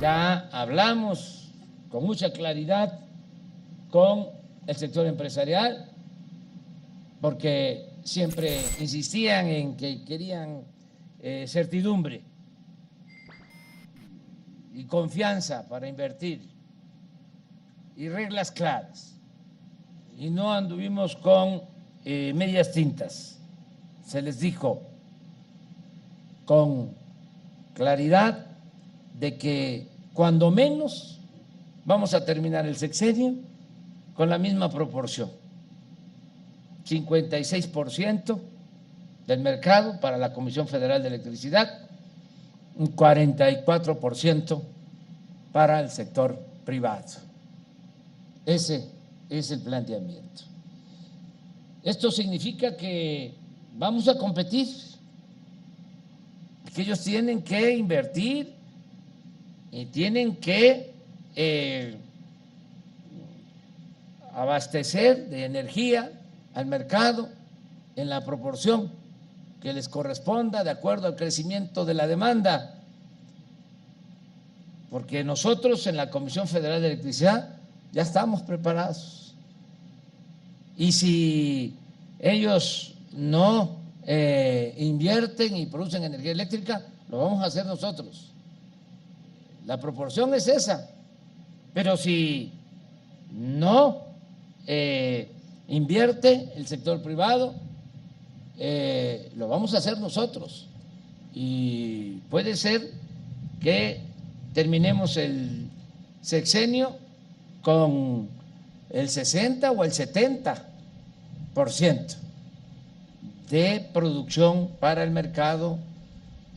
Ya hablamos con mucha claridad con el sector empresarial, porque siempre insistían en que querían certidumbre y confianza para invertir y reglas claras. Y no anduvimos con medias tintas. Se les dijo con claridad de que cuando menos vamos a terminar el sexenio con la misma proporción, 56% del mercado para la Comisión Federal de Electricidad, un 44% para el sector privado. Ese es el planteamiento. Esto significa que vamos a competir, que ellos tienen que invertir y tienen que abastecer de energía al mercado en la proporción que les corresponda de acuerdo al crecimiento de la demanda, porque nosotros en la Comisión Federal de Electricidad ya estamos preparados, y si ellos no invierten y producen energía eléctrica, lo vamos a hacer nosotros. La proporción es esa, pero si no invierte el sector privado, lo vamos a hacer nosotros, y puede ser que terminemos el sexenio con el 60 o el 70% de producción para el mercado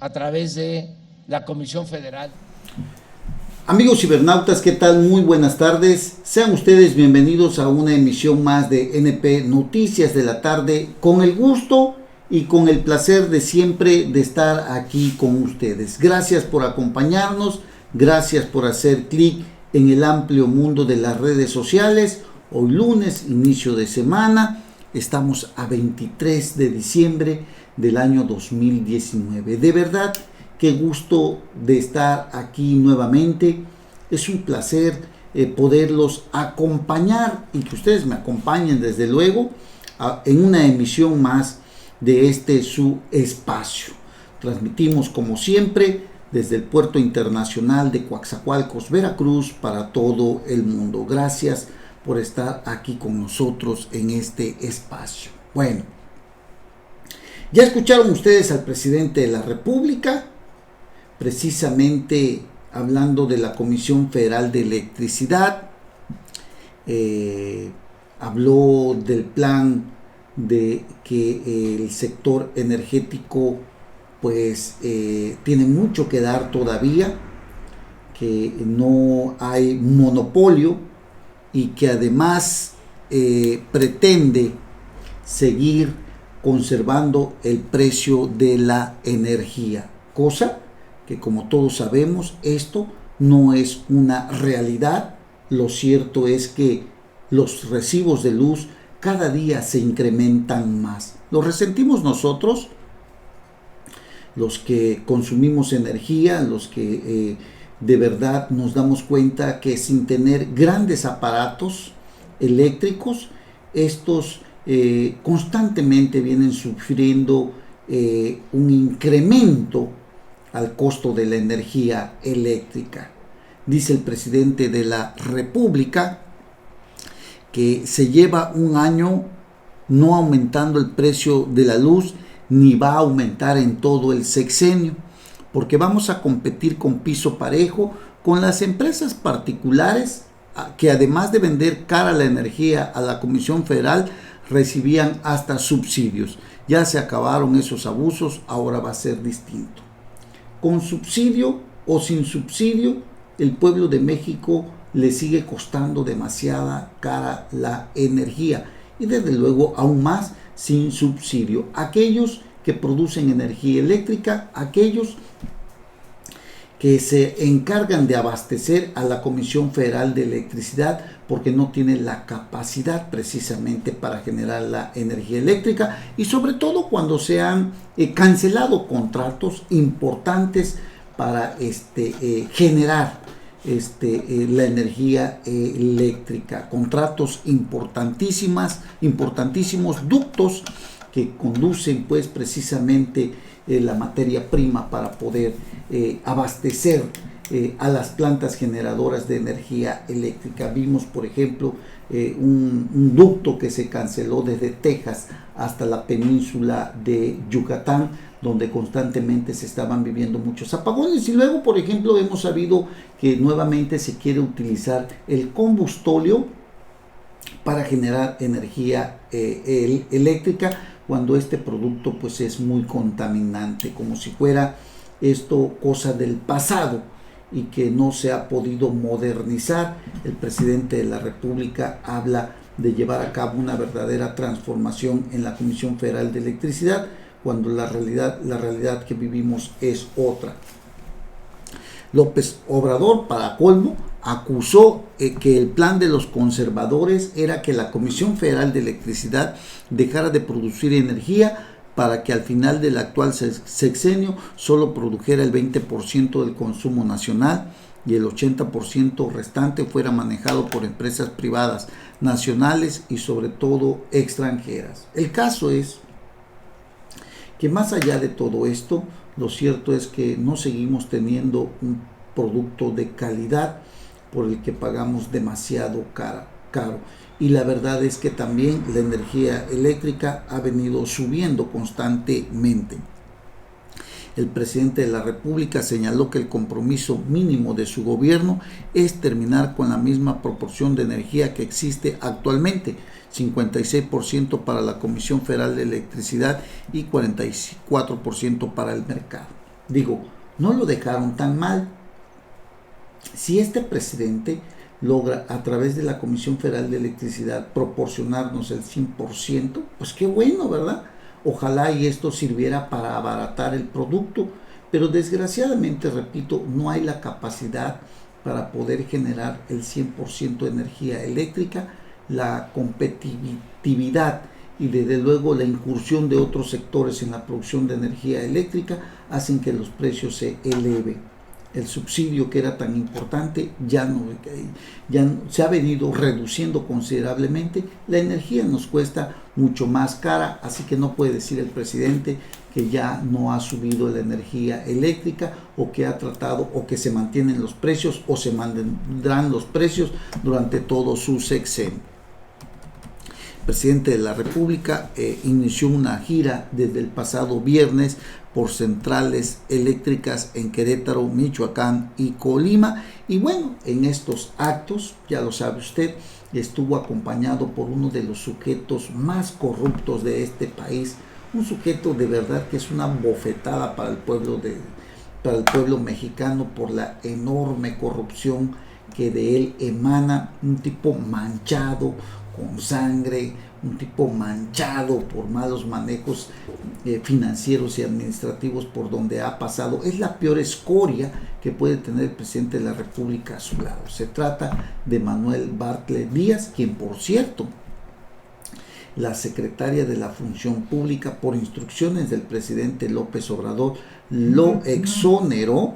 a través de la Comisión Federal. Amigos cibernautas, ¿qué tal? Muy buenas tardes. Sean ustedes bienvenidos a una emisión más de NP Noticias de la Tarde, con el gusto y con el placer de siempre de estar aquí con ustedes. Gracias por acompañarnos, gracias por hacer clic en el amplio mundo de las redes sociales. Hoy lunes, inicio de semana, estamos a 23 de diciembre del año 2019. De verdad, qué gusto de estar aquí nuevamente. Es un placer poderlos acompañar y que ustedes me acompañen desde luego en una emisión más de este su espacio. Transmitimos como siempre desde el Puerto Internacional de Coatzacoalcos, Veracruz, para todo el mundo. Gracias por estar aquí con nosotros en este espacio. Bueno, ya escucharon ustedes al presidente de la República, precisamente hablando de la Comisión Federal de Electricidad. Habló del plan de que el sector energético pues tiene mucho que dar todavía, que no hay monopolio y que además pretende seguir conservando el precio de la energía, cosa que, como todos sabemos, esto no es una realidad. Lo cierto es que los recibos de luz cada día se incrementan más. Lo resentimos nosotros, los que consumimos energía, los que de verdad nos damos cuenta que sin tener grandes aparatos eléctricos, estos constantemente vienen sufriendo un incremento al costo de la energía eléctrica. Dice el presidente de la República que se lleva un año no aumentando el precio de la luz, ni va a aumentar en todo el sexenio, porque vamos a competir con piso parejo con las empresas particulares que, además de vender cara la energía a la Comisión Federal, recibían hasta subsidios. Ya se acabaron esos abusos, ahora va a ser distinto. Con subsidio o sin subsidio, el pueblo de México le sigue costando demasiada cara la energía, y desde luego aún más sin subsidio. Aquellos que producen energía eléctrica, aquellos que se encargan de abastecer a la Comisión Federal de Electricidad, porque no tienen la capacidad precisamente para generar la energía eléctrica, y sobre todo cuando se han cancelado contratos importantes para generar la energía eléctrica. Contratos importantísimos, ductos que conducen pues precisamente la materia prima para poder abastecer a las plantas generadoras de energía eléctrica. Vimos, por ejemplo, un ducto que se canceló desde Texas hasta la península de Yucatán, donde constantemente se estaban viviendo muchos apagones. Y luego, por ejemplo, hemos sabido que nuevamente se quiere utilizar el combustóleo para generar energía eléctrica, cuando este producto pues es muy contaminante, como si fuera esto cosa del pasado y que no se ha podido modernizar. El presidente de la República habla de llevar a cabo una verdadera transformación en la Comisión Federal de Electricidad, cuando la realidad que vivimos es otra. López Obrador, para colmo, acusó que el plan de los conservadores era que la Comisión Federal de Electricidad dejara de producir energía para que al final del actual sexenio solo produjera el 20% del consumo nacional y el 80% restante fuera manejado por empresas privadas, nacionales y sobre todo extranjeras. El caso es que más allá de todo esto, lo cierto es que no seguimos teniendo un producto de calidad por el que pagamos demasiado caro. Y la verdad es que también la energía eléctrica ha venido subiendo constantemente. El presidente de la República señaló que el compromiso mínimo de su gobierno es terminar con la misma proporción de energía que existe actualmente, 56% para la Comisión Federal de Electricidad y 44% para el mercado. Digo, no lo dejaron tan mal. Si este presidente logra a través de la Comisión Federal de Electricidad proporcionarnos el 100%, pues qué bueno, ¿verdad? Ojalá y esto sirviera para abaratar el producto, pero desgraciadamente, repito, no hay la capacidad para poder generar el 100% de energía eléctrica. La competitividad y desde luego la incursión de otros sectores en la producción de energía eléctrica hacen que los precios se eleven. El subsidio, que era tan importante, ya se ha venido reduciendo considerablemente. La energía nos cuesta mucho más cara, así que no puede decir el presidente que ya no ha subido la energía eléctrica, o que ha tratado, o que se mantienen los precios, o se mantendrán los precios durante todo su sexenio. El presidente de la República inició una gira desde el pasado viernes por centrales eléctricas en Querétaro, Michoacán y Colima. Y bueno, en estos actos, ya lo sabe usted, estuvo acompañado por uno de los sujetos más corruptos de este país, un sujeto de verdad que es una bofetada para el pueblo mexicano por la enorme corrupción que de él emana, un tipo manchado con sangre, un tipo manchado por malos manejos financieros y administrativos por donde ha pasado. Es la peor escoria que puede tener el presidente de la República a su lado. Se trata de Manuel Bartlett Díaz, quien, por cierto, la secretaria de la Función Pública, por instrucciones del presidente López Obrador, lo exoneró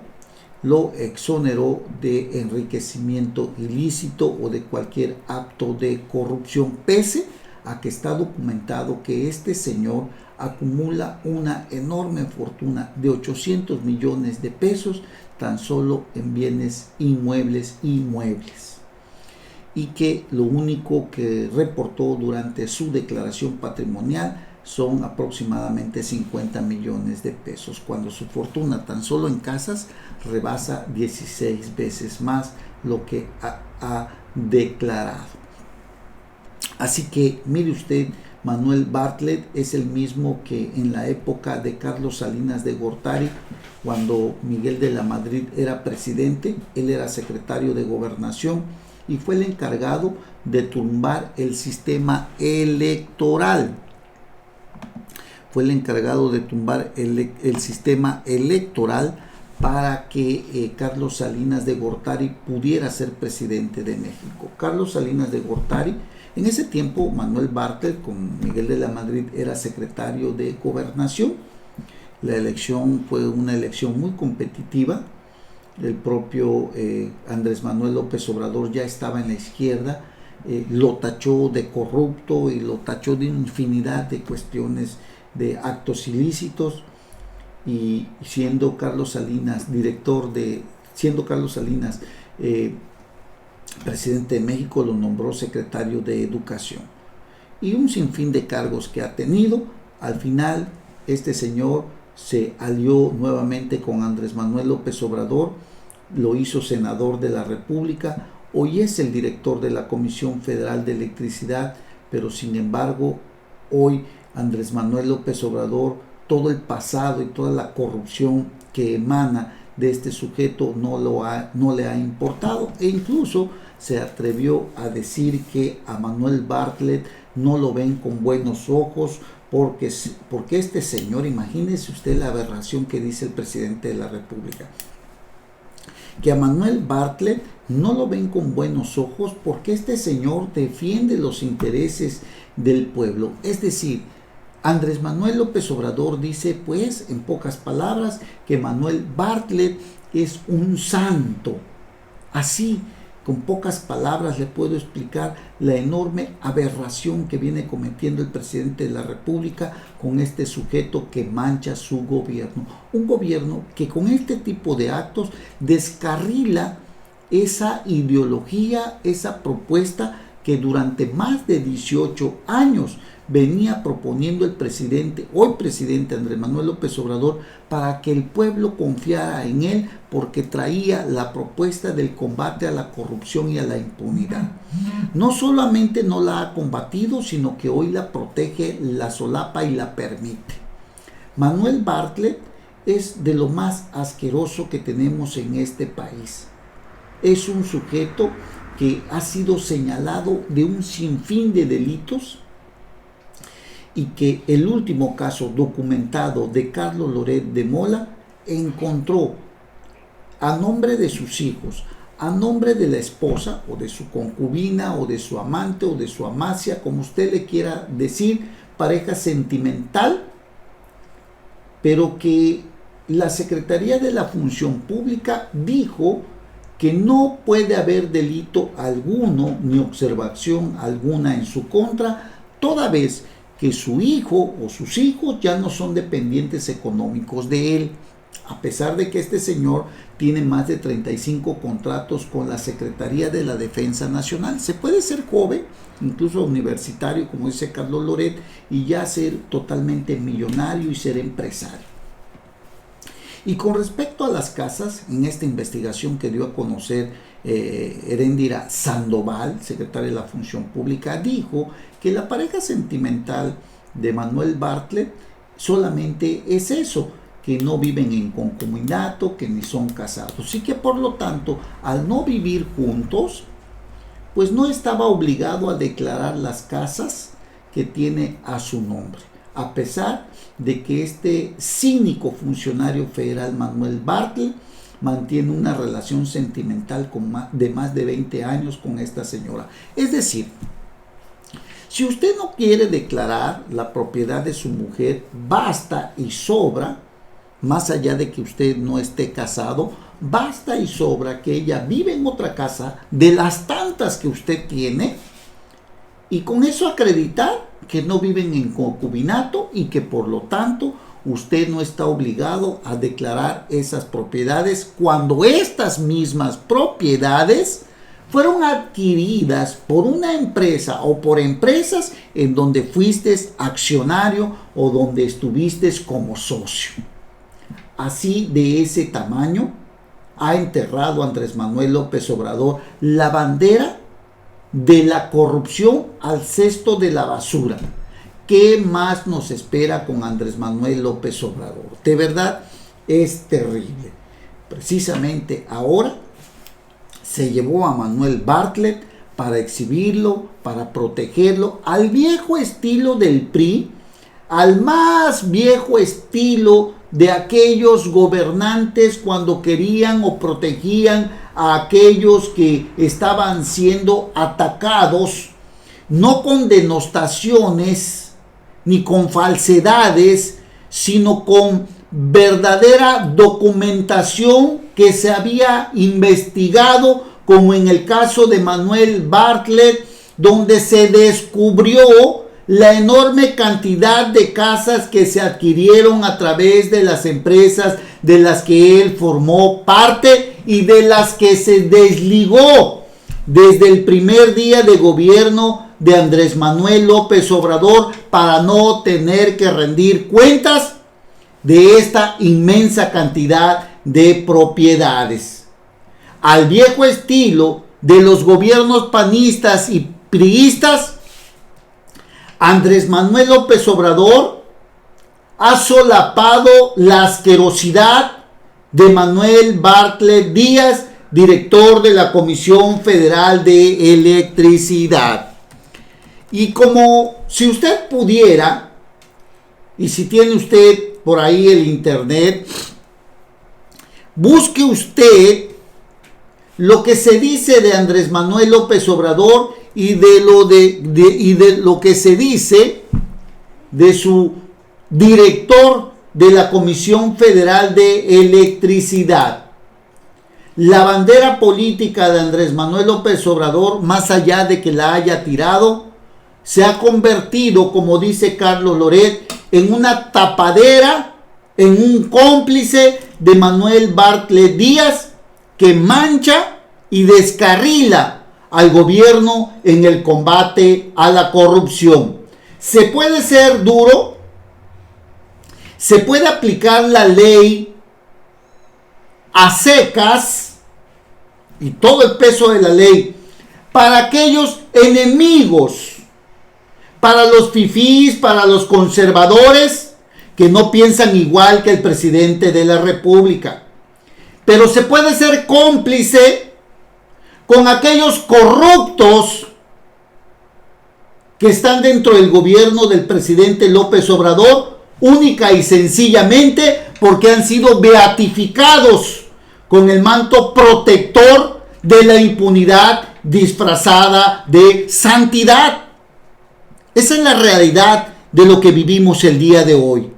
de enriquecimiento ilícito o de cualquier acto de corrupción, pese a que está documentado que este señor acumula una enorme fortuna de 800 millones de pesos tan solo en bienes inmuebles y muebles, y que lo único que reportó durante su declaración patrimonial son aproximadamente 50 millones de pesos, cuando su fortuna tan solo en casas rebasa 16 veces más lo que ha declarado. Así que mire usted, Manuel Bartlett es el mismo que en la época de Carlos Salinas de Gortari, cuando Miguel de la Madrid era presidente, él era secretario de Gobernación y fue el encargado de tumbar el sistema electoral. Fue el encargado de tumbar el sistema electoral para que Carlos Salinas de Gortari pudiera ser presidente de México. Carlos Salinas de Gortari, en ese tiempo Manuel Bartlett con Miguel de la Madrid era secretario de Gobernación. La elección fue una elección muy competitiva. el propio Andrés Manuel López Obrador ya estaba en la izquierda, lo tachó de corrupto y lo tachó de infinidad de cuestiones, de actos ilícitos, y siendo Carlos Salinas presidente de México, lo nombró secretario de Educación, y un sinfín de cargos que ha tenido. Al final este señor se alió nuevamente con Andrés Manuel López Obrador, lo hizo senador de la República, hoy es el director de la Comisión Federal de Electricidad, pero sin embargo hoy Andrés Manuel López Obrador, todo el pasado y toda la corrupción que emana de este sujeto no le ha importado, e incluso se atrevió a decir que a Manuel Bartlett no lo ven con buenos ojos porque este señor, imagínese usted la aberración que dice el presidente de la República, que a Manuel Bartlett no lo ven con buenos ojos porque este señor defiende los intereses del pueblo. Es decir, Andrés Manuel López Obrador dice, pues, en pocas palabras, que Manuel Bartlett es un santo. Así, con pocas palabras le puedo explicar la enorme aberración que viene cometiendo el presidente de la República con este sujeto que mancha su gobierno. Un gobierno que con este tipo de actos descarrila esa ideología, esa propuesta que durante más de 18 años venía proponiendo el presidente, hoy presidente Andrés Manuel López Obrador, para que el pueblo confiara en él, porque traía la propuesta del combate a la corrupción y a la impunidad. No solamente no la ha combatido, sino que hoy la protege, la solapa y la permite. Manuel Bartlett es de lo más asqueroso que tenemos en este país. Es un sujeto que ha sido señalado de un sinfín de delitos, y que el último caso documentado de Carlos Loret de Mola encontró a nombre de sus hijos, a nombre de la esposa o de su concubina o de su amante o de su amacia, como usted le quiera decir, pareja sentimental, pero que la Secretaría de la Función Pública dijo que no puede haber delito alguno ni observación alguna en su contra, toda vez que su hijo o sus hijos ya no son dependientes económicos de él, a pesar de que este señor tiene más de 35 contratos con la Secretaría de la Defensa Nacional. Se puede ser joven, incluso universitario, como dice Carlos Loret, y ya ser totalmente millonario y ser empresario. Y con respecto a las casas, en esta investigación que dio a conocer Heréndira Sandoval, secretaria de la Función Pública, dijo que la pareja sentimental de Manuel Bartlett solamente es eso, que no viven en concubinato, que ni son casados, y que por lo tanto, al no vivir juntos, pues no estaba obligado a declarar las casas que tiene a su nombre, a pesar de que este cínico funcionario federal Manuel Bartlett mantiene una relación sentimental de más de 20 años con esta señora. Es decir, si usted no quiere declarar la propiedad de su mujer, basta y sobra, más allá de que usted no esté casado, basta y sobra que ella vive en otra casa de las tantas que usted tiene, y con eso acreditar que no viven en concubinato y que por lo tanto usted no está obligado a declarar esas propiedades cuando estas mismas propiedades fueron adquiridas por una empresa o por empresas en donde fuiste accionario o donde estuviste como socio. Así, de ese tamaño, ha enterrado Andrés Manuel López Obrador la bandera de la corrupción al cesto de la basura. ¿Qué más nos espera con Andrés Manuel López Obrador? De verdad, es terrible. Precisamente ahora se llevó a Manuel Bartlett para exhibirlo, para protegerlo, al viejo estilo del PRI, al más viejo estilo de aquellos gobernantes cuando querían o protegían a aquellos que estaban siendo atacados, no con denostaciones ni con falsedades, sino con verdadera documentación que se había investigado, como en el caso de Manuel Bartlett, donde se descubrió la enorme cantidad de casas que se adquirieron a través de las empresas de las que él formó parte y de las que se desligó desde el primer día de gobierno de Andrés Manuel López Obrador para no tener que rendir cuentas de esta inmensa cantidad de propiedades. Al viejo estilo de los gobiernos panistas y priistas, Andrés Manuel López Obrador ha solapado la asquerosidad de Manuel Bartlett Díaz, director de la Comisión Federal de Electricidad. Y como si usted pudiera, y si tiene usted por ahí el internet, busque usted lo que se dice de Andrés Manuel López Obrador y de lo que se dice de su director de la Comisión Federal de Electricidad. La bandera política de Andrés Manuel López Obrador, más allá de que la haya tirado, se ha convertido, como dice Carlos Loret, en una tapadera, en un cómplice de Manuel Bartlett Díaz, que mancha y descarrila al gobierno en el combate a la corrupción. Se puede ser duro, se puede aplicar la ley a secas y todo el peso de la ley para aquellos enemigos, para los fifís, para los conservadores que no piensan igual que el presidente de la República. Pero se puede ser cómplice con aquellos corruptos que están dentro del gobierno del presidente López Obrador, única y sencillamente porque han sido beatificados con el manto protector de la impunidad disfrazada de santidad. Esa es la realidad de lo que vivimos el día de hoy.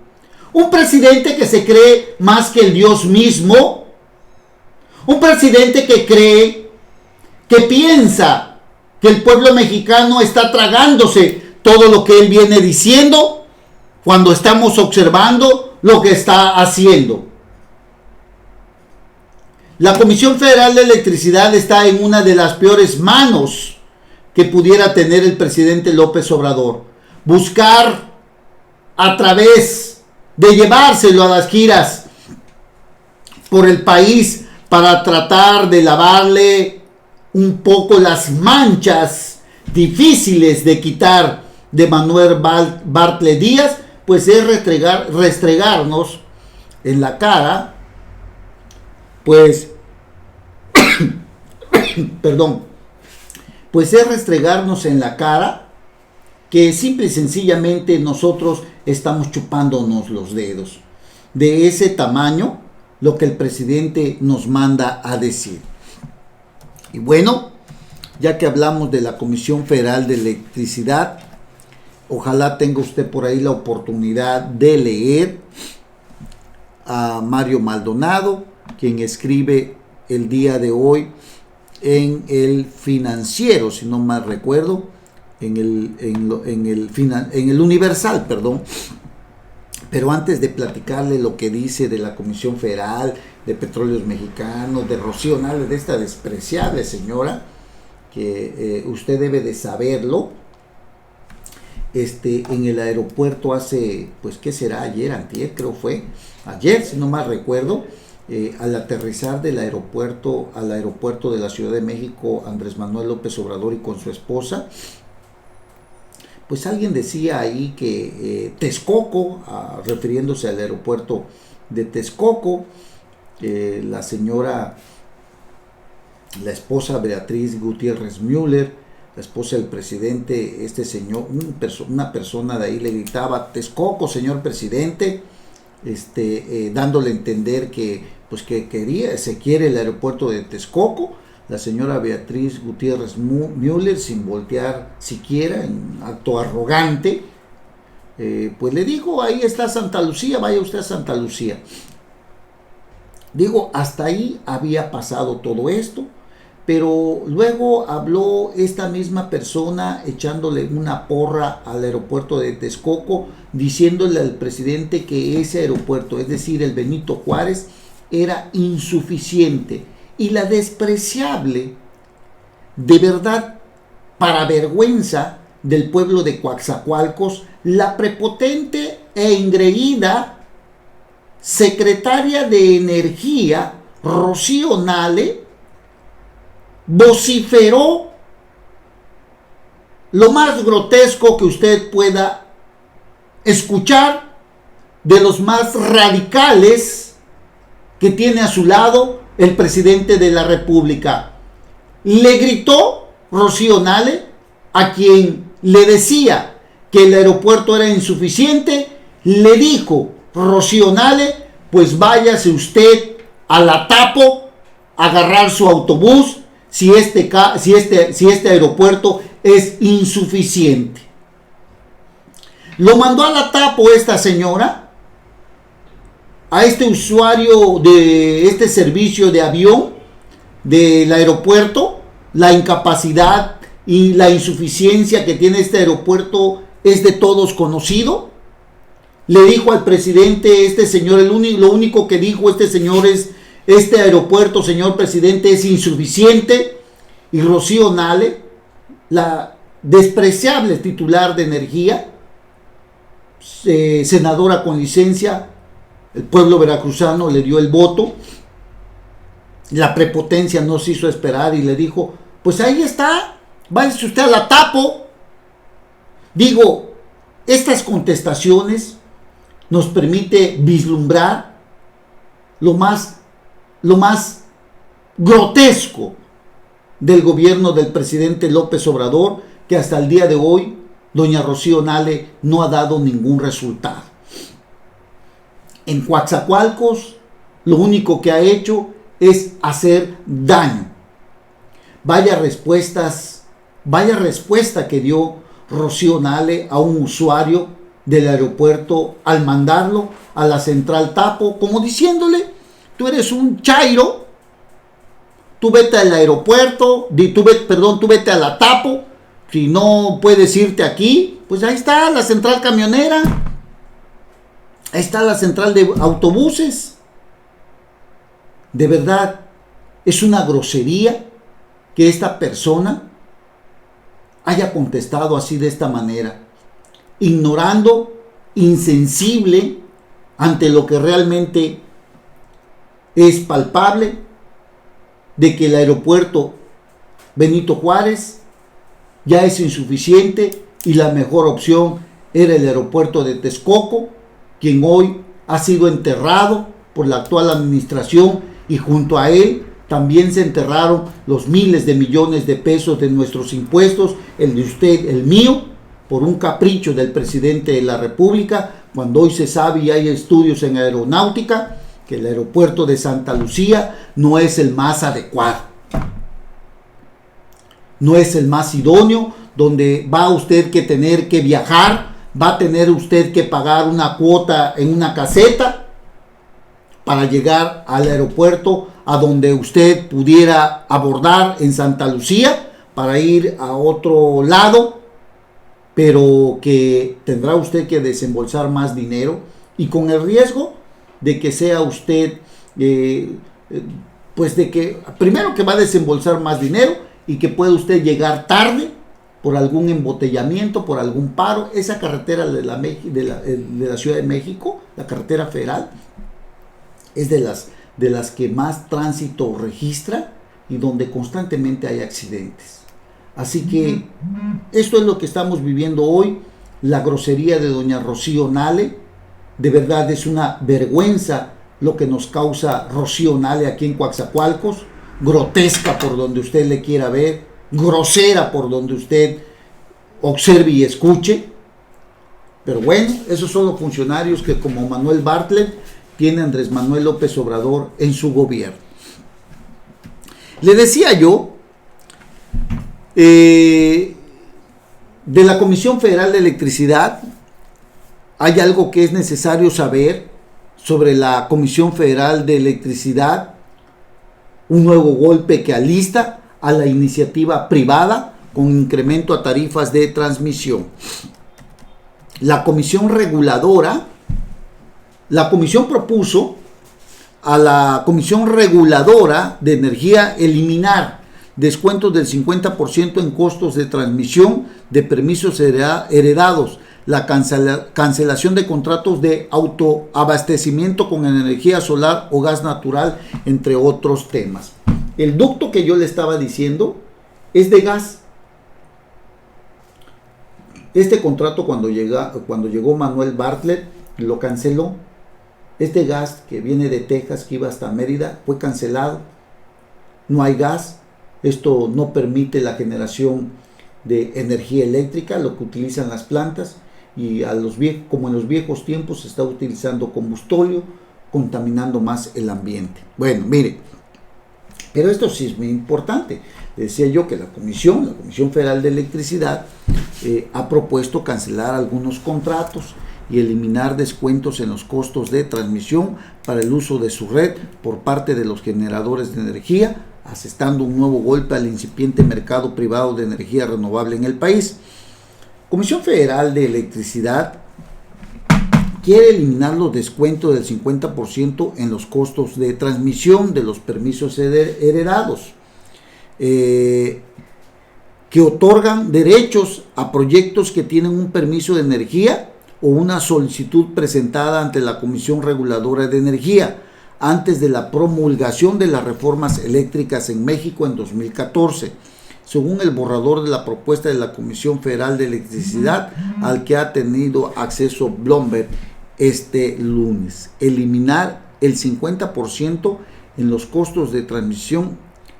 Un presidente que se cree más que el Dios mismo, un presidente que cree, que piensa que el pueblo mexicano está tragándose todo lo que él viene diciendo cuando estamos observando lo que está haciendo. La Comisión Federal de Electricidad está en una de las peores manos que pudiera tener el presidente López Obrador. Buscar a través de llevárselo a las giras por el país para tratar de lavarle un poco las manchas difíciles de quitar de Manuel Bartlett Díaz, pues es restregarnos en la cara, pues, perdón, pues es restregarnos en la cara que simple y sencillamente nosotros estamos chupándonos los dedos. De ese tamaño, lo que el presidente nos manda a decir. Y bueno, ya que hablamos de la Comisión Federal de Electricidad, ojalá tenga usted por ahí la oportunidad de leer a Mario Maldonado, quien escribe el día de hoy en el Financiero, si no mal recuerdo, en el Universal, perdón. Pero antes de platicarle lo que dice de la Comisión Federal de Petróleos Mexicanos, de Rocío Nale, de esta despreciable señora, que usted debe de saberlo, en el aeropuerto hace, pues, ¿qué será? Antier, creo fue, ayer, si no mal recuerdo, al aterrizar del aeropuerto al aeropuerto de la Ciudad de México, Andrés Manuel López Obrador y con su esposa, pues alguien decía ahí que Texcoco, refiriéndose al aeropuerto de Texcoco, la señora, la esposa Beatriz Gutiérrez Müller, la esposa del presidente, este señor, una persona de ahí le gritaba: Texcoco, señor presidente, dándole a entender que, pues, que se quiere el aeropuerto de Texcoco. La señora Beatriz Gutiérrez Müller, sin voltear siquiera, en acto arrogante, pues le dijo, ahí está Santa Lucía, vaya usted a Santa Lucía. Digo, hasta ahí había pasado todo esto, pero luego habló esta misma persona echándole una porra al aeropuerto de Texcoco, diciéndole al presidente que ese aeropuerto, es decir, el Benito Juárez, era insuficiente. Y la despreciable, de verdad, para vergüenza del pueblo de Coatzacoalcos, la prepotente e engreída secretaria de Energía, Rocío Nale, vociferó lo más grotesco que usted pueda escuchar de los más radicales que tiene a su lado el presidente de la República. Le gritó Rocío Nale, a quien le decía que el aeropuerto era insuficiente, le dijo Rocío Nale, pues váyase usted a la Tapo a agarrar su autobús si este aeropuerto es insuficiente. Lo mandó a la Tapo esta señora, a este usuario de este servicio de avión del aeropuerto. La incapacidad y la insuficiencia que tiene este aeropuerto es de todos conocido. Le dijo al presidente, este señor, lo único que dijo este señor es, este aeropuerto, señor presidente, es insuficiente. Y Rocío Nale, la despreciable titular de Energía, senadora con licencia, el pueblo veracruzano le dio el voto. La prepotencia no se hizo esperar y le dijo, pues ahí está, váyase usted a la Tapo. Digo, estas contestaciones nos permite vislumbrar lo más grotesco del gobierno del presidente López Obrador, que hasta el día de hoy doña Rocío Nale no ha dado ningún resultado. En Coatzacoalcos lo único que ha hecho es hacer daño. Vaya respuesta que dio Rocío Nale a un usuario del aeropuerto al mandarlo a la central Tapo, como diciéndole, tú eres un chairo, tú vete al aeropuerto, tú vete a la Tapo, si no puedes irte aquí, pues ahí está la central camionera, ahí está la central de autobuses. De verdad, es una grosería que esta persona haya contestado así, de esta manera, ignorando, insensible ante lo que realmente es palpable, de que el aeropuerto Benito Juárez ya es insuficiente y la mejor opción era el aeropuerto de Texcoco, quien hoy ha sido enterrado por la actual administración, y junto a él también se enterraron los miles de millones de pesos de nuestros impuestos, el de usted, el mío, por un capricho del presidente de la República, cuando hoy se sabe y hay estudios en aeronáutica que el aeropuerto de Santa Lucía no es el más adecuado, no es el más idóneo, donde va usted que tener que viajar, va a tener usted que pagar una cuota en una caseta para llegar al aeropuerto a donde usted pudiera abordar en Santa Lucía para ir a otro lado, pero que tendrá usted que desembolsar más dinero y con el riesgo de que sea usted, pues de que primero que va a desembolsar más dinero y que puede usted llegar tarde por algún embotellamiento, por algún paro. Esa carretera de la Ciudad de México, la carretera federal, es de las que más tránsito registra y donde constantemente hay accidentes. Así que esto es lo que estamos viviendo hoy, la grosería de doña Rocío Nale. De verdad es una vergüenza lo que nos causa Rocío Nale aquí en Coatzacoalcos, grotesca por donde usted le quiera ver, grosera por donde usted observe y escuche. Pero bueno, esos son los funcionarios que, como Manuel Bartlett, tiene Andrés Manuel López Obrador en su gobierno. Le decía yo de la Comisión Federal de Electricidad, hay algo que es necesario saber sobre la Comisión Federal de Electricidad, un nuevo golpe que alista a la iniciativa privada con incremento a tarifas de transmisión. La comisión propuso a la Comisión Reguladora de Energía eliminar descuentos del 50% en costos de transmisión de permisos heredados, la cancelación de contratos de autoabastecimiento con energía solar o gas natural, entre otros temas. El ducto que yo le estaba diciendo es de gas. Este contrato cuando llegó Manuel Bartlett lo canceló. Este gas que viene de Texas, que iba hasta Mérida, fue cancelado. No hay gas. Esto no permite la generación de energía eléctrica, lo que utilizan las plantas, y como en los viejos tiempos se está utilizando combustóleo, contaminando más el ambiente. Bueno, mire, pero esto sí es muy importante. Decía yo que la Comisión Federal de Electricidad ha propuesto cancelar algunos contratos y eliminar descuentos en los costos de transmisión para el uso de su red por parte de los generadores de energía, asestando un nuevo golpe al incipiente mercado privado de energía renovable en el país. Comisión Federal de Electricidad quiere eliminar los descuentos del 50% en los costos de transmisión de los permisos heredados, que otorgan derechos a proyectos que tienen un permiso de energía o una solicitud presentada ante la Comisión Reguladora de Energía antes de la promulgación de las reformas eléctricas en México en 2014, según el borrador de la propuesta de la Comisión Federal de Electricidad al que ha tenido acceso Bloomberg este lunes. Eliminar el 50% en los costos de transmisión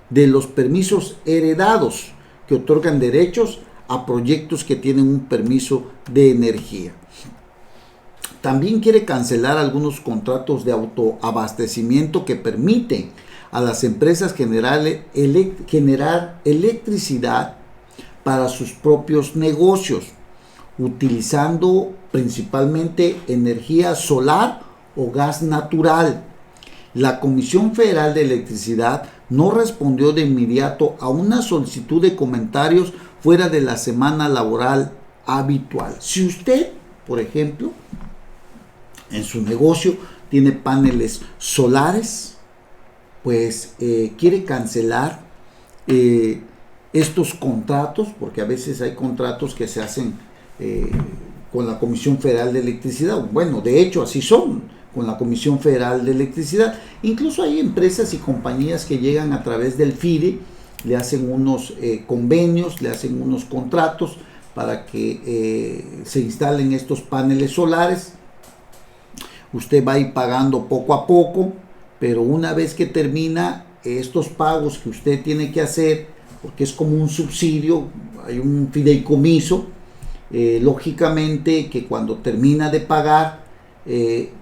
de los permisos heredados que otorgan derechos a proyectos que tienen un permiso de energía. También quiere cancelar algunos contratos de autoabastecimiento que permiten a las empresas generar electricidad para sus propios negocios, utilizando principalmente energía solar o gas natural. La Comisión Federal de Electricidad no respondió de inmediato a una solicitud de comentarios fuera de la semana laboral habitual. Si usted, por ejemplo, en su negocio tiene paneles solares, pues quiere cancelar estos contratos, porque a veces hay contratos que se hacen con la Comisión Federal de Electricidad. Bueno, de hecho así son, con la Comisión Federal de Electricidad. Incluso hay empresas y compañías que llegan a través del FIDE, le hacen unos convenios, le hacen unos contratos para que se instalen estos paneles solares. Usted va a ir pagando poco a poco, pero una vez que termina estos pagos que usted tiene que hacer, porque es como un subsidio, hay un fideicomiso, lógicamente que cuando termina de pagar,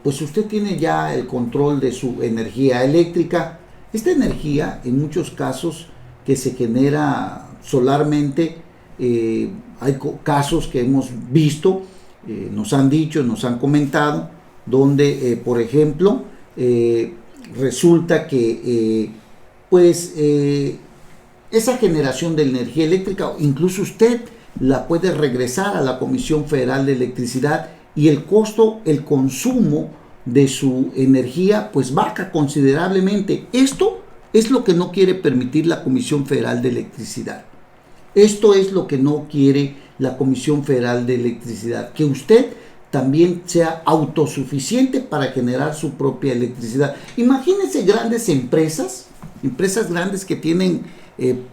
pues usted tiene ya el control de su energía eléctrica. Esta energía, en muchos casos que se genera solarmente, hay casos que hemos visto, nos han dicho, nos han comentado, donde por ejemplo resulta que esa generación de energía eléctrica, incluso usted la puede regresar a la Comisión Federal de Electricidad, y el costo, el consumo de su energía pues baja considerablemente. Esto es lo que no quiere permitir la Comisión Federal de Electricidad. Esto es lo que no quiere la Comisión Federal de Electricidad, que usted también sea autosuficiente para generar su propia electricidad. Imagínense grandes empresas grandes que tienen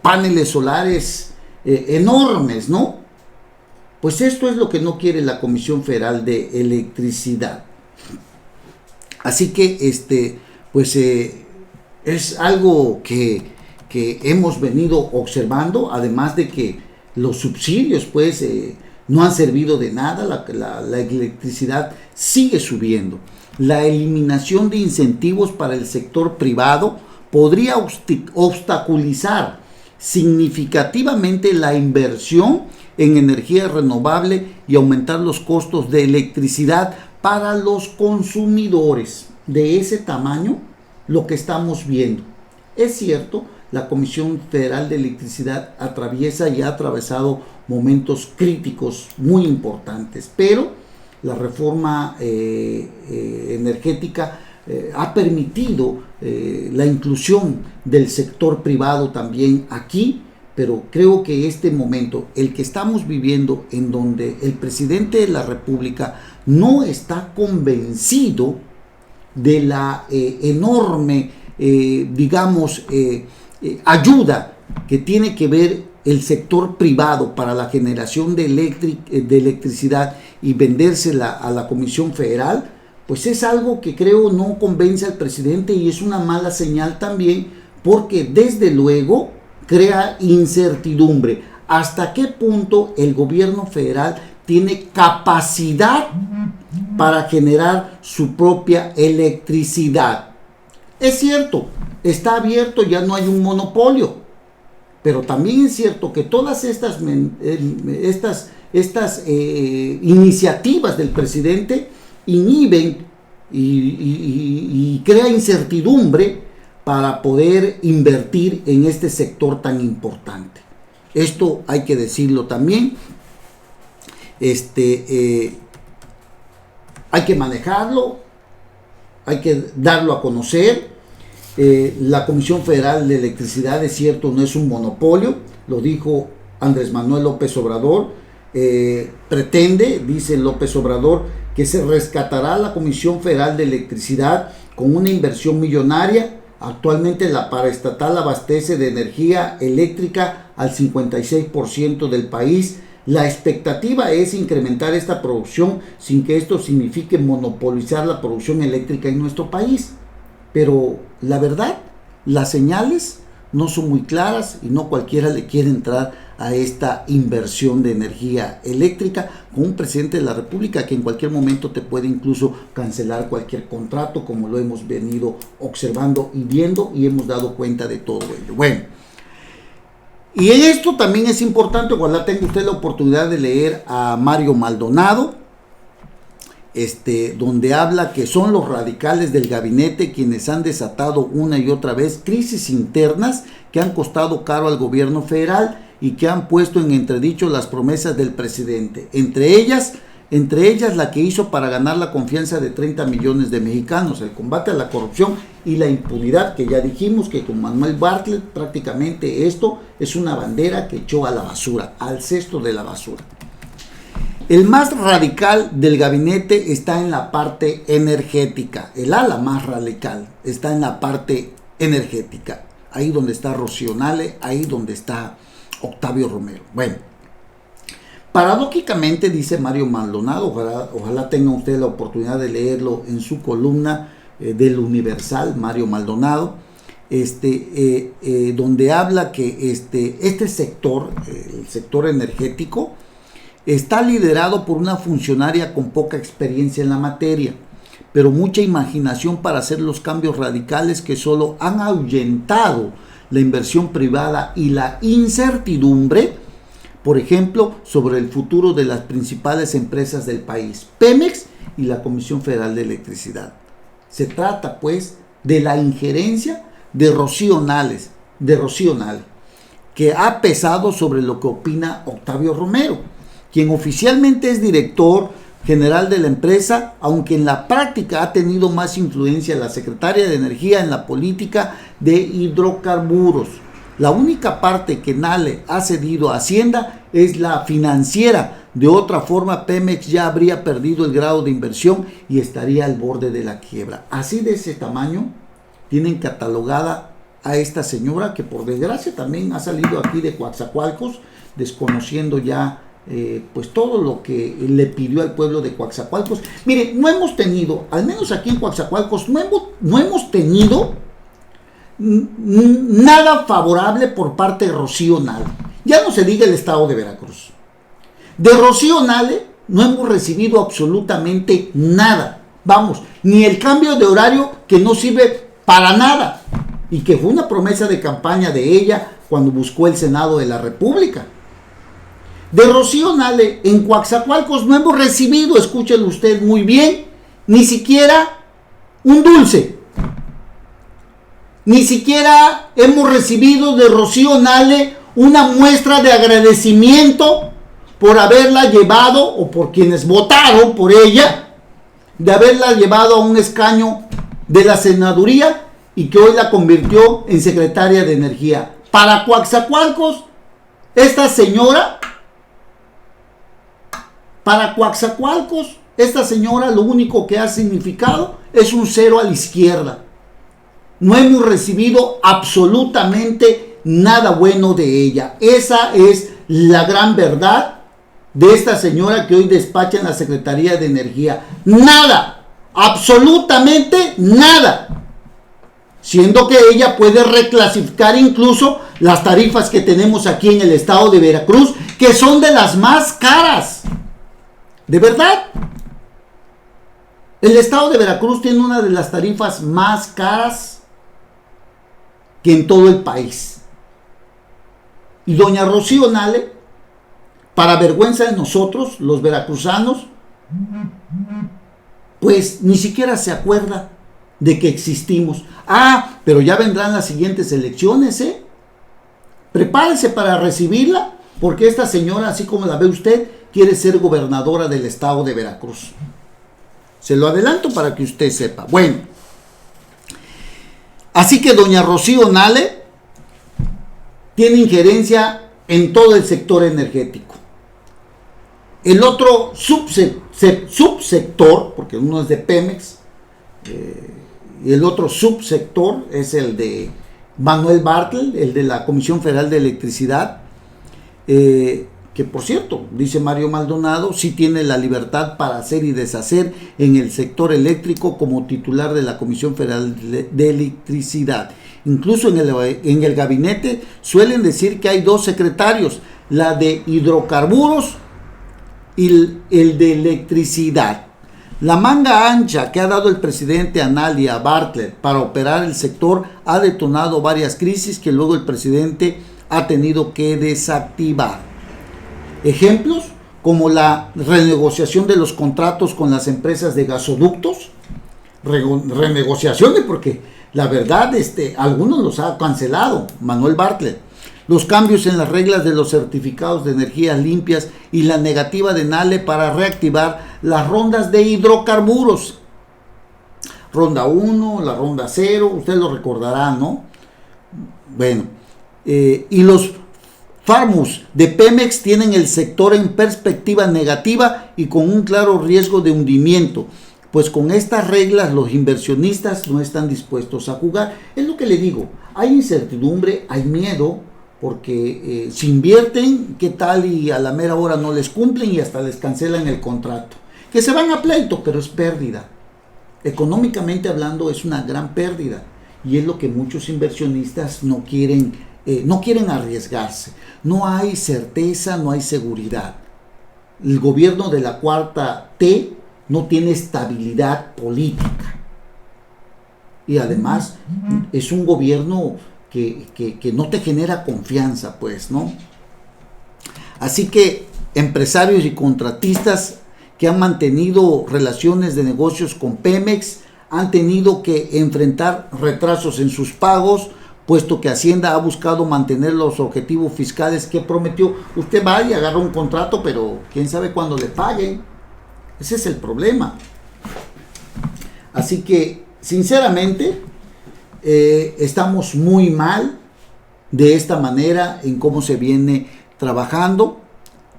paneles solares enormes, ¿no? Pues esto es lo que no quiere la Comisión Federal de Electricidad. Así que es algo que hemos venido observando, además de que los subsidios no han servido de nada, la electricidad sigue subiendo. La eliminación de incentivos para el sector privado podría obstaculizar significativamente la inversión en energía renovable y aumentar los costos de electricidad para los consumidores. De ese tamaño, lo que estamos viendo. Es cierto, la Comisión Federal de Electricidad atraviesa y ha atravesado momentos críticos muy importantes, pero la reforma energética ha permitido la inclusión del sector privado también aquí, pero creo que este momento, el que estamos viviendo, en donde el presidente de la República no está convencido de la enorme, ayuda que tiene que ver el sector privado para la generación de electricidad y vendérsela a la Comisión Federal, pues es algo que creo no convence al presidente y es una mala señal también, porque desde luego crea incertidumbre. ¿Hasta qué punto el gobierno federal tiene capacidad para generar su propia electricidad? Es cierto, está abierto, ya no hay un monopolio, pero también es cierto que todas estas iniciativas del presidente inhiben y crea incertidumbre para poder invertir en este sector tan importante. Esto hay que decirlo también. Hay que manejarlo, hay que darlo a conocer. La Comisión Federal de Electricidad, es cierto, no es un monopolio, lo dijo Andrés Manuel López Obrador. Pretende, dice López Obrador, que se rescatará la Comisión Federal de Electricidad con una inversión millonaria. Actualmente la paraestatal abastece de energía eléctrica al 56% del país. La expectativa es incrementar esta producción sin que esto signifique monopolizar la producción eléctrica en nuestro país. Pero la verdad, las señales no son muy claras y no cualquiera le quiere entrar a esta inversión de energía eléctrica con un presidente de la República que en cualquier momento te puede incluso cancelar cualquier contrato, como lo hemos venido observando y viendo y hemos dado cuenta de todo ello. Bueno, y en esto también es importante, ojalá tenga usted la oportunidad de leer a Mario Maldonado, donde habla que son los radicales del gabinete quienes han desatado una y otra vez crisis internas que han costado caro al gobierno federal y que han puesto en entredicho las promesas del presidente, entre ellas la que hizo para ganar la confianza de 30 millones de mexicanos, el combate a la corrupción y la impunidad, que ya dijimos que con Manuel Bartlett prácticamente esto es una bandera que echó a la basura, al cesto de la basura. El más radical del gabinete está en la parte energética, el ala más radical está en la parte energética, ahí donde está Rocío Nale, ahí donde está Octavio Romero. Bueno, paradójicamente, dice Mario Maldonado, ojalá tenga usted la oportunidad de leerlo en su columna del Universal, Mario Maldonado, donde habla que este sector, el sector energético, está liderado por una funcionaria con poca experiencia en la materia, pero mucha imaginación para hacer los cambios radicales que solo han ahuyentado la inversión privada y la incertidumbre, por ejemplo, sobre el futuro de las principales empresas del país, Pemex y la Comisión Federal de Electricidad. Se trata, pues, de la injerencia de Rocío Nale, que ha pesado sobre lo que opina Octavio Romero, quien oficialmente es director general de la empresa, aunque en la práctica ha tenido más influencia la secretaria de Energía en la política de hidrocarburos. La única parte que Nale ha cedido a Hacienda es la financiera. De otra forma, Pemex ya habría perdido el grado de inversión y estaría al borde de la quiebra. Así de ese tamaño tienen catalogada a esta señora, que por desgracia también ha salido aquí de Coatzacoalcos, desconociendo ya pues todo lo que le pidió al pueblo de Coatzacoalcos. Mire, no hemos tenido, al menos aquí en Coatzacoalcos, no hemos tenido nada favorable por parte de Rocío Nale. Ya no se diga el estado de Veracruz. De Rocío Nale no hemos recibido absolutamente nada. Vamos, ni el cambio de horario, que no sirve para nada y que fue una promesa de campaña de ella cuando buscó el Senado de la República. De Rocío Nale, en Coatzacoalcos no hemos recibido, escúchelo usted muy bien, ni siquiera un dulce. Ni siquiera hemos recibido de Rocío Nale una muestra de agradecimiento por haberla llevado, o por quienes votaron por ella, de haberla llevado a un escaño de la senaduría y que hoy la convirtió en secretaria de Energía. Para Coatzacoalcos, esta señora lo único que ha significado es un cero a la izquierda. No hemos recibido absolutamente nada bueno de ella. Esa es la gran verdad de esta señora que hoy despacha en la Secretaría de Energía. Nada, absolutamente nada. Siendo que ella puede reclasificar incluso las tarifas que tenemos aquí en el estado de Veracruz, que son de las más caras. ¿De verdad? El estado de Veracruz tiene una de las tarifas más caras que en todo el país. Y doña Rocío Nale, para vergüenza de nosotros, los veracruzanos, pues ni siquiera se acuerda de que existimos. Pero ya vendrán las siguientes elecciones, ¿eh? Prepárese para recibirla, porque esta señora, así como la ve usted, quiere ser gobernadora del estado de Veracruz. Se lo adelanto para que usted sepa. Bueno, así que doña Rocío Nale tiene injerencia en todo el sector energético. El otro subsector, porque uno es de Pemex, y el otro subsector es el de Manuel Bartlett, el de la Comisión Federal de Electricidad, que por cierto, dice Mario Maldonado, sí tiene la libertad para hacer y deshacer en el sector eléctrico como titular de la Comisión Federal de Electricidad. Incluso en el gabinete suelen decir que hay dos secretarios, la de hidrocarburos y el de electricidad. La manga ancha que ha dado el presidente Anal y a Bartlett para operar el sector ha detonado varias crisis que luego el presidente ha tenido que desactivar. Ejemplos como la renegociación de los contratos con las empresas de gasoductos, renegociaciones porque la verdad algunos los ha cancelado Manuel Bartlett, los cambios en las reglas de los certificados de energías limpias y la negativa de Nale para reactivar las rondas de hidrocarburos, ronda 1, la ronda 0, usted lo recordará, ¿no? Bueno, y los Farmus de Pemex tienen el sector en perspectiva negativa y con un claro riesgo de hundimiento, pues con estas reglas los inversionistas no están dispuestos a jugar. Es lo que le digo, hay incertidumbre, hay miedo, porque si invierten, ¿qué tal? Y a la mera hora no les cumplen y hasta les cancelan el contrato. Que se van a pleito, pero es pérdida. Económicamente hablando es una gran pérdida y es lo que muchos inversionistas no quieren arriesgarse. No hay certeza, no hay seguridad. El gobierno de la cuarta T no tiene estabilidad política. Y además es un gobierno que no te genera confianza, pues, ¿no? Así que empresarios y contratistas que han mantenido relaciones de negocios con Pemex han tenido que enfrentar retrasos en sus pagos, puesto que Hacienda ha buscado mantener los objetivos fiscales que prometió. Usted va y agarra un contrato, pero quién sabe cuándo le paguen. Ese es el problema. Así que, sinceramente, estamos muy mal de esta manera en cómo se viene trabajando,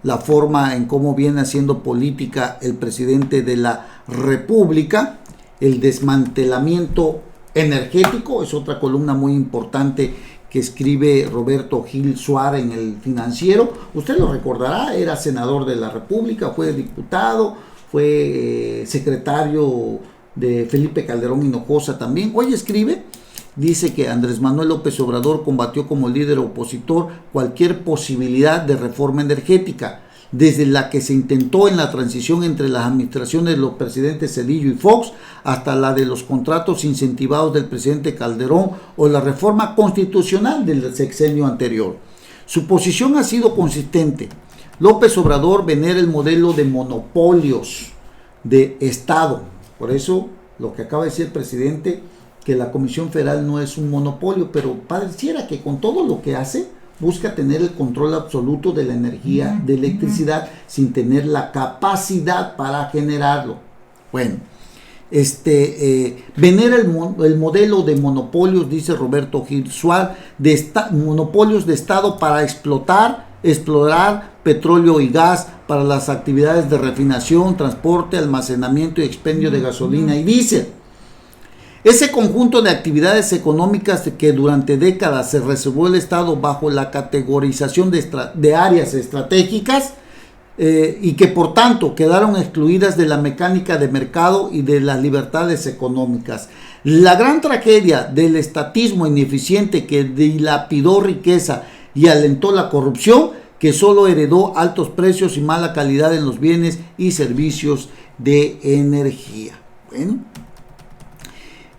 la forma en cómo viene haciendo política el presidente de la República, el desmantelamiento energético, es otra columna muy importante que escribe Roberto Gil Suárez en el Financiero. Usted lo recordará, era senador de la República, fue diputado, fue secretario de Felipe Calderón Hinojosa también. Hoy escribe, dice que Andrés Manuel López Obrador combatió como líder opositor cualquier posibilidad de reforma energética. desde la que se intentó en la transición entre las administraciones de los presidentes Zedillo y Fox, hasta la de los contratos incentivados del presidente Calderón o la reforma constitucional del sexenio anterior. Su posición ha sido consistente. López Obrador venera el modelo de monopolios de Estado. Por eso, lo que acaba de decir el presidente, que la Comisión Federal no es un monopolio, pero pareciera que con todo lo que hace, busca tener el control absoluto de la energía, de electricidad, sin tener la capacidad para generarlo. Bueno, venera el modelo de monopolios, dice Roberto Gil Suárez, monopolios de Estado para explorar petróleo y gas, para las actividades de refinación, transporte, almacenamiento y expendio de gasolina y diésel. Ese conjunto de actividades económicas que durante décadas se reservó el Estado bajo la categorización de áreas estratégicas y que por tanto quedaron excluidas de la mecánica de mercado y de las libertades económicas. La gran tragedia del estatismo ineficiente que dilapidó riqueza y alentó la corrupción, que solo heredó altos precios y mala calidad en los bienes y servicios de energía. Bueno,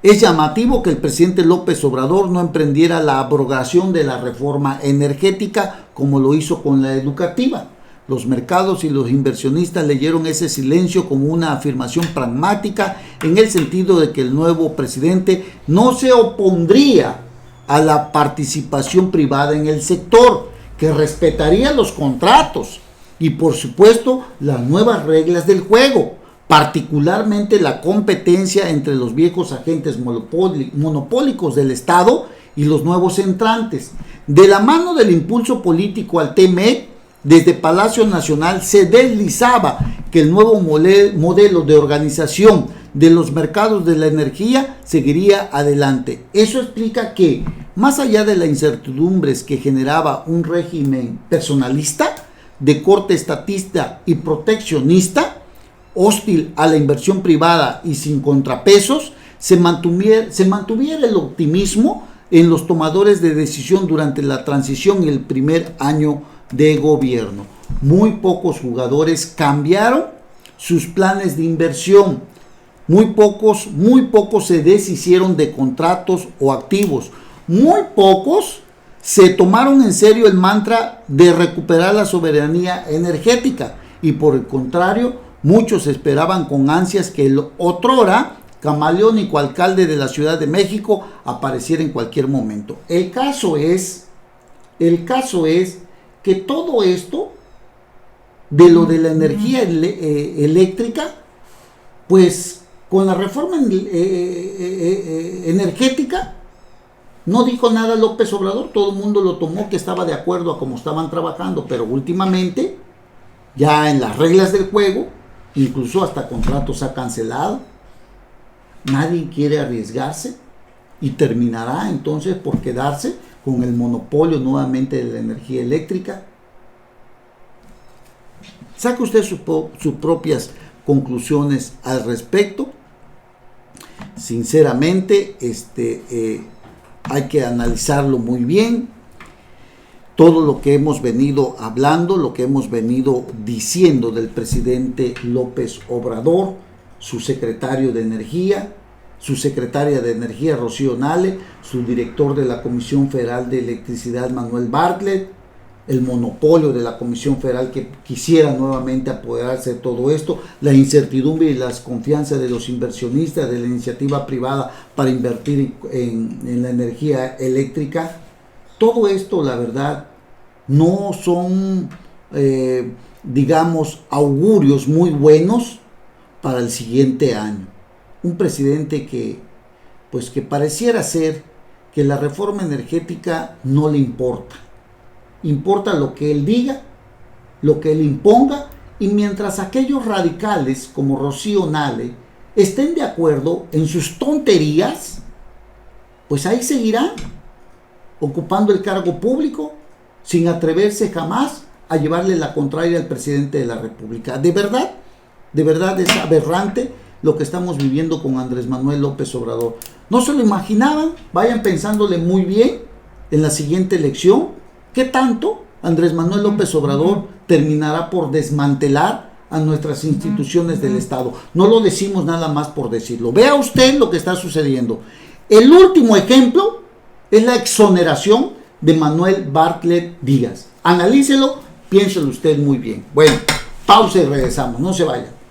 es llamativo que el presidente López Obrador no emprendiera la abrogación de la reforma energética como lo hizo con la educativa. Los mercados y los inversionistas leyeron ese silencio como una afirmación pragmática en el sentido de que el nuevo presidente no se opondría a la participación privada en el sector, que respetaría los contratos y por supuesto las nuevas reglas del juego, particularmente la competencia entre los viejos agentes monopólicos del Estado y los nuevos entrantes. De la mano del impulso político al TME, desde Palacio Nacional se deslizaba que el nuevo modelo de organización de los mercados de la energía seguiría adelante. Eso explica que, más allá de las incertidumbres que generaba un régimen personalista, de corte estatista y proteccionista, hostil a la inversión privada y sin contrapesos, se mantuviera el optimismo en los tomadores de decisión durante la transición y el primer año de gobierno. Muy pocos jugadores cambiaron sus planes de inversión. Muy pocos se deshicieron de contratos o activos. Muy pocos se tomaron en serio el mantra de recuperar la soberanía energética y por el contrario, muchos esperaban con ansias que el otrora camaleónico alcalde de la Ciudad de México apareciera en cualquier momento. El caso es que todo esto de lo de la energía eléctrica, pues con la reforma energética no dijo nada López Obrador, todo el mundo lo tomó que estaba de acuerdo a cómo estaban trabajando, pero últimamente ya en las reglas del juego, incluso hasta contratos ha cancelado. Nadie quiere arriesgarse y terminará entonces por quedarse con el monopolio nuevamente de la energía eléctrica. Saque usted sus propias conclusiones al respecto. Sinceramente, hay que analizarlo muy bien. Todo lo que hemos venido hablando, lo que hemos venido diciendo del presidente López Obrador, su secretario de Energía, su secretaria de Energía Rocío Nale, su director de la Comisión Federal de Electricidad Manuel Bartlett, el monopolio de la Comisión Federal que quisiera nuevamente apoderarse de todo esto, la incertidumbre y la desconfianza de los inversionistas de la iniciativa privada para invertir en la energía eléctrica. Todo esto, la verdad, no son, augurios muy buenos para el siguiente año. Un presidente que pareciera ser que la reforma energética no le importa. Importa lo que él diga, lo que él imponga, y mientras aquellos radicales como Rocío Nale estén de acuerdo en sus tonterías, pues ahí seguirán ocupando el cargo público sin atreverse jamás a llevarle la contraria al presidente de la República. De verdad es aberrante lo que estamos viviendo con Andrés Manuel López Obrador. No se lo imaginaban, vayan pensándole muy bien en la siguiente elección, qué tanto Andrés Manuel López Obrador terminará por desmantelar a nuestras instituciones del Estado. No lo decimos nada más por decirlo. Vea usted lo que está sucediendo. El último ejemplo es la exoneración de Manuel Bartlett Díaz. Analícelo, piénselo usted muy bien. Bueno, pausa y regresamos. No se vayan.